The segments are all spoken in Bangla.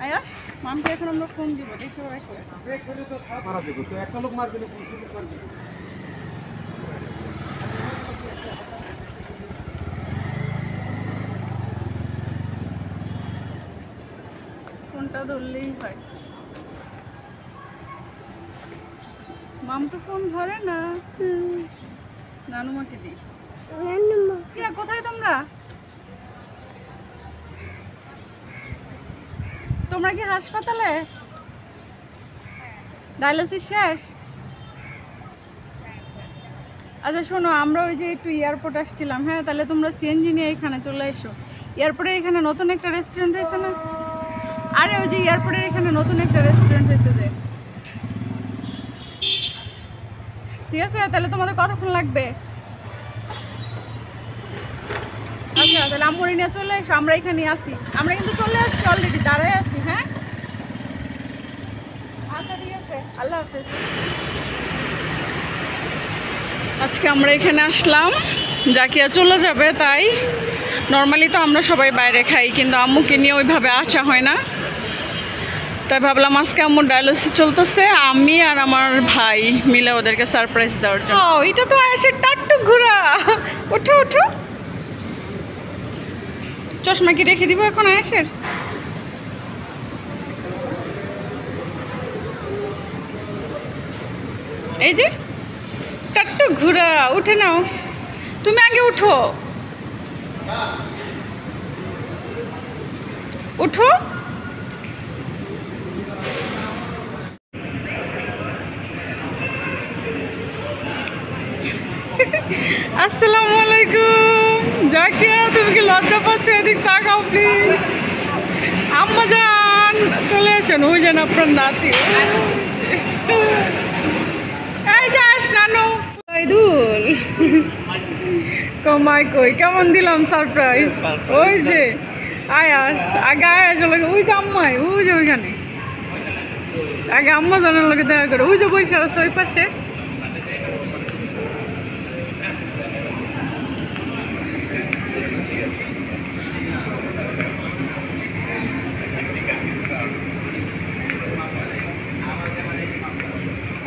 আয়াস মামকে এখন আমরা ফোন দিব দেখো মারা দেবো তো একটা লোক মার দিলে ফোনটা ধরলেই হয়। মাম তো ফোন ধরে না। নানুমাকে দিই। কোথায় তোমরা? তোমরা কি হাসপাতালে? ডায়ালিসিস শেষ? আচ্ছা শোনো, আমরা ওই যে একটু এয়ারপোর্ট আসছিলাম, হ্যাঁ তাহলে তোমরা সিএনজি নিয়ে এখানে চলে এসো। এয়ারপোর্টের এখানে নতুন একটা রেস্টুরেন্ট হয়েছে না? আরে ওই যে এয়ারপোর্টের এখানে নতুন একটা রেস্টুরেন্ট হয়েছে যে। ঠিক আছে, তাহলে তোমাদের কতক্ষণ লাগবে? আচ্ছা তাহলে আম্মুরি নিয়ে চলে এসো, আমরা এখানে আসি। আমরা কিন্তু চলে আসছি অলরেডি, দাঁড়ায় আছি। হ্যাঁ আচ্ছা ঠিক আছে, আল্লাহ হাফেজ। আজকে আমরা এখানে আসলাম, জাকিয়া চলে যাবে তাই। নর্মালি তো আমরা সবাই বাইরে খাই, কিন্তু আম্মুকে নিয়ে ওইভাবে আসা হয় না, তাই ভাবলাম আজকে আম্মুর ডায়ালিসিস চলতেছে, আমি আর আমার ভাই মিলে ওদেরকে সারপ্রাইজ দেওয়ার জন্য। ও এটা তো আয়েশের টাট্টু ঘোরা। ওঠো ওঠো, চশমা কি রেখে দিব এখন আয়েশের? এই যে টাট্টু ঘোরা, উঠে নাও। তুমি আগে উঠো, উঠো। আসসালামু আলাইকুম। জাকিয়া তুমি কি লজ্জা পাচ্ছ? এদিক তাকাও প্লিজ। আম্মা জান চলে আসেন, ওই যেন আপনার নাতি। এই যে আস নানু দুল কমাই কই কেমন দিলাম সারপ্রাইজ। ওই যে আয়াস, আগে আয়াস লাগে, ওই যে আম্মাই, ওই যে ওইখানে। আগে আম্মা জানার লোকে দেখা করে, ওই যে বৈশা আছে ওই পাশে।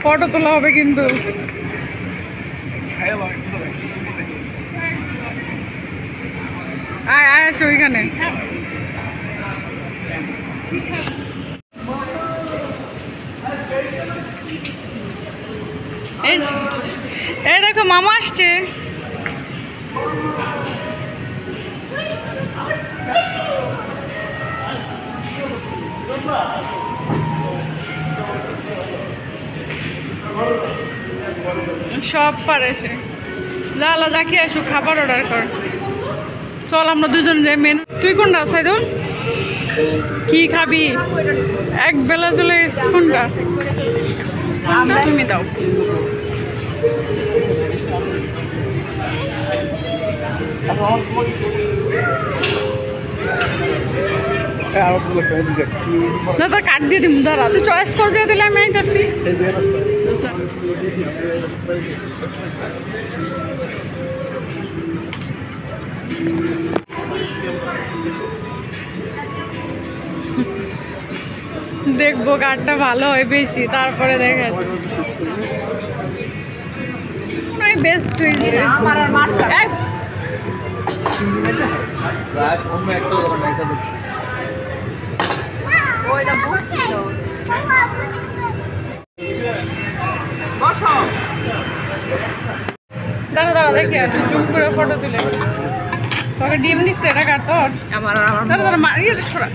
ফটো তোলা হবে কিন্তু। আয় আয় আসো ওইখানে। এই দেখো মামা আসছে। সব পারে সে। লালা যাকে আসুক, খাবার অর্ডার কর। চল আমরা দুজন যে মেনু। তুই কোনটা সাইদুল? কি খাবি? এক বেলা চলে গেছে। কোনটা তুমি দাও। না তো কাট দিয়ে দিম, দাঁড়া তুই চয়েস করে দিয়ে দিলে আমি আইতাছি। দেখবো কাঠটা ভালো হয় বেশি, তারপরে দেখা বেস্ট দাঁড়া দাঁড়া দেখি একটু জুম করে ফটো তুলে। তোকে ডিম নিচ্ছে এটা কার তোর? আমার দাঁড়া দাঁড়া মারিয়ে ছড়া।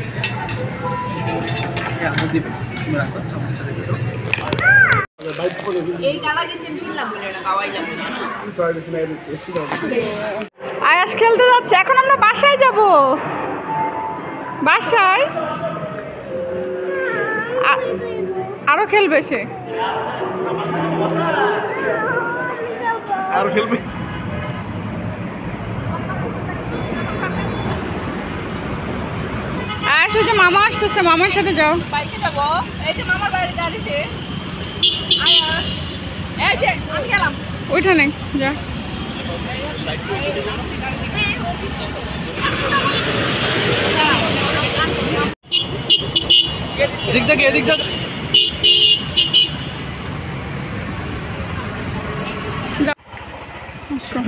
আয়াস খেলতে যাচ্ছে, এখন আমরা বাসায় যাব। বাসায় আরো খেলবে সে, আরো খেলবে। আয়াস ওই যে মামা আসতেছে, মামার সাথে যাও। বাইকে যাবো, এই যে মামার বাড়ির গাড়িতে। আয়াস এই যে আমি গেলাম ওইখানে, যা। এদিক থেকে এদিক থেকে আসো